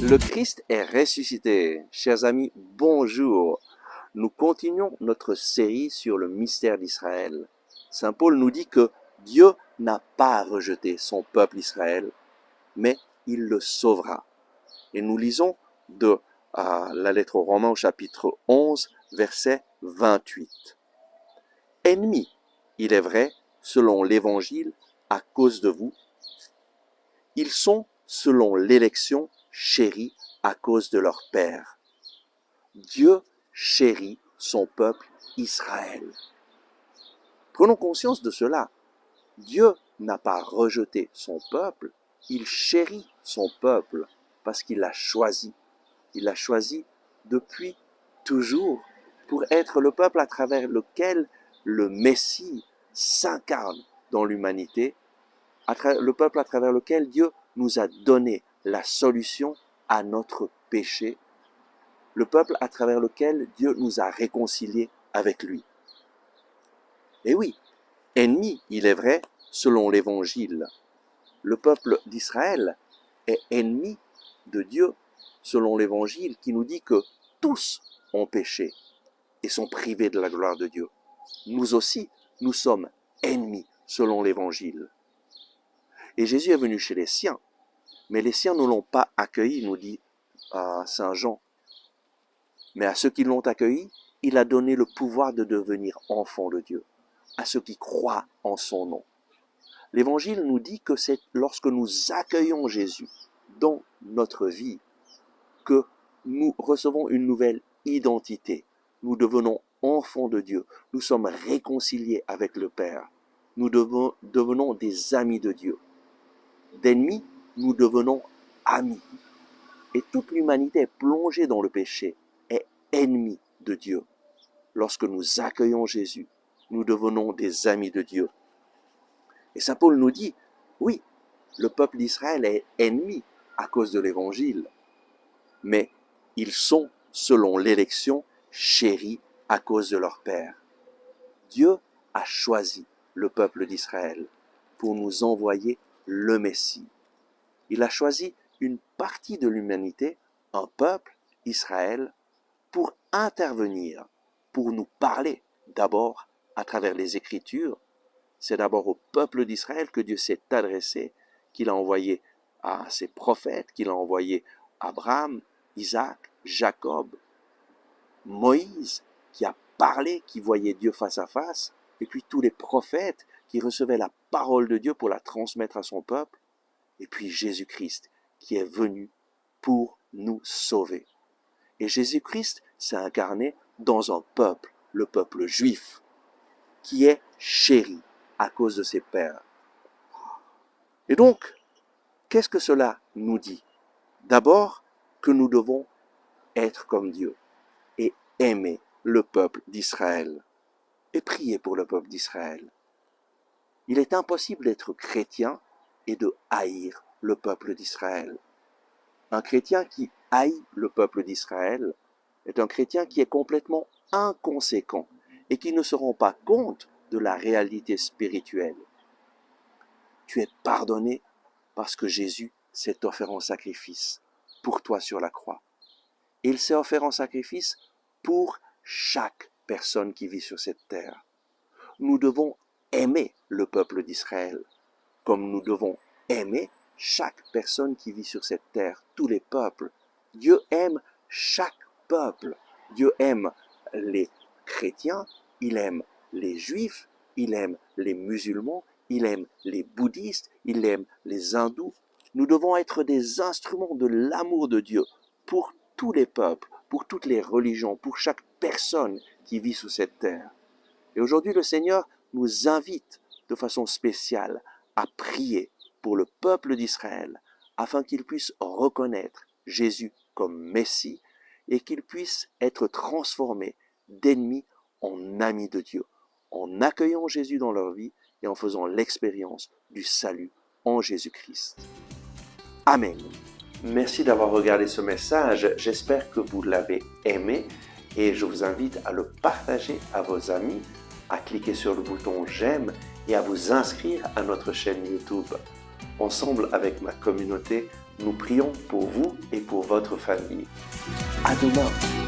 Le Christ est ressuscité. Chers amis, bonjour. Nous continuons notre série sur le mystère d'Israël. Saint Paul nous dit que Dieu n'a pas rejeté son peuple Israël, mais il le sauvera. Et nous lisons de la lettre aux Romains au chapitre 11, verset 28. Ennemis, il est vrai, selon l'Évangile, à cause de vous, ils sont, selon l'élection, chéris à cause de leur Père. Dieu chérit son peuple Israël. Prenons conscience de cela. Dieu n'a pas rejeté son peuple, il chérit son peuple parce qu'il l'a choisi. Il l'a choisi depuis toujours pour être le peuple à travers lequel le Messie s'incarne dans l'humanité, le peuple à travers lequel Dieu nous a donné la solution à notre péché, le peuple à travers lequel Dieu nous a réconciliés avec lui. Et oui, ennemi, il est vrai, selon l'Évangile. Le peuple d'Israël est ennemi de Dieu, selon l'Évangile, qui nous dit que tous ont péché et sont privés de la gloire de Dieu. Nous aussi, nous sommes ennemis, selon l'Évangile. Et Jésus est venu chez les siens, mais les siens ne l'ont pas accueilli, nous dit Saint Jean. Mais à ceux qui l'ont accueilli, il a donné le pouvoir de devenir enfants de Dieu, à ceux qui croient en son nom. L'Évangile nous dit que c'est lorsque nous accueillons Jésus dans notre vie que nous recevons une nouvelle identité. Nous devenons enfants de Dieu. Nous sommes réconciliés avec le Père. Nous devenons des amis de Dieu. D'ennemis, nous devenons amis. Et toute l'humanité est plongée dans le péché, est ennemie de Dieu. Lorsque nous accueillons Jésus, nous devenons des amis de Dieu. Et Saint Paul nous dit, oui, le peuple d'Israël est ennemi à cause de l'Évangile, mais ils sont, selon l'élection, chéris à cause de leur Père. Dieu a choisi le peuple d'Israël pour nous envoyer le Messie. Il a choisi une partie de l'humanité, un peuple, Israël, pour intervenir, pour nous parler d'abord à travers les Écritures. C'est d'abord au peuple d'Israël que Dieu s'est adressé, qu'il a envoyé à ses prophètes, qu'il a envoyé Abraham, Isaac, Jacob, Moïse, qui a parlé, qui voyait Dieu face à face, et puis tous les prophètes qui recevaient la parole de Dieu pour la transmettre à son peuple, et puis Jésus-Christ qui est venu pour nous sauver. Et Jésus-Christ s'est incarné dans un peuple, le peuple juif, qui est chéri à cause de ses pères. Et donc, qu'est-ce que cela nous dit? D'abord, que nous devons être comme Dieu et aimer le peuple d'Israël et prier pour le peuple d'Israël. Il est impossible d'être chrétien et de haïr le peuple d'Israël. Un chrétien qui haït le peuple d'Israël est un chrétien qui est complètement inconséquent et qui ne se rend pas compte de la réalité spirituelle. Tu es pardonné parce que Jésus s'est offert en sacrifice pour toi sur la croix. Et il s'est offert en sacrifice pour chaque personne qui vit sur cette terre. Nous devons aimer le peuple d'Israël, comme nous devons aimer chaque personne qui vit sur cette terre, tous les peuples. Dieu aime chaque peuple. Dieu aime les chrétiens, il aime les juifs, il aime les musulmans, il aime les bouddhistes, il aime les hindous. Nous devons être des instruments de l'amour de Dieu pour tous les peuples, pour toutes les religions, pour chaque personne qui vit sur cette terre. Et aujourd'hui, le Seigneur nous invite de façon spéciale à prier pour le peuple d'Israël afin qu'il puisse reconnaître Jésus comme Messie et qu'il puisse être transformé d'ennemis en amis de Dieu, en accueillant Jésus dans leur vie et en faisant l'expérience du salut en Jésus-Christ. Amen. Merci d'avoir regardé ce message. J'espère que vous l'avez aimé et je vous invite à le partager à vos amis, à cliquer sur le bouton j'aime et à vous inscrire à notre chaîne YouTube. Ensemble avec ma communauté, nous prions pour vous et pour votre famille. À demain!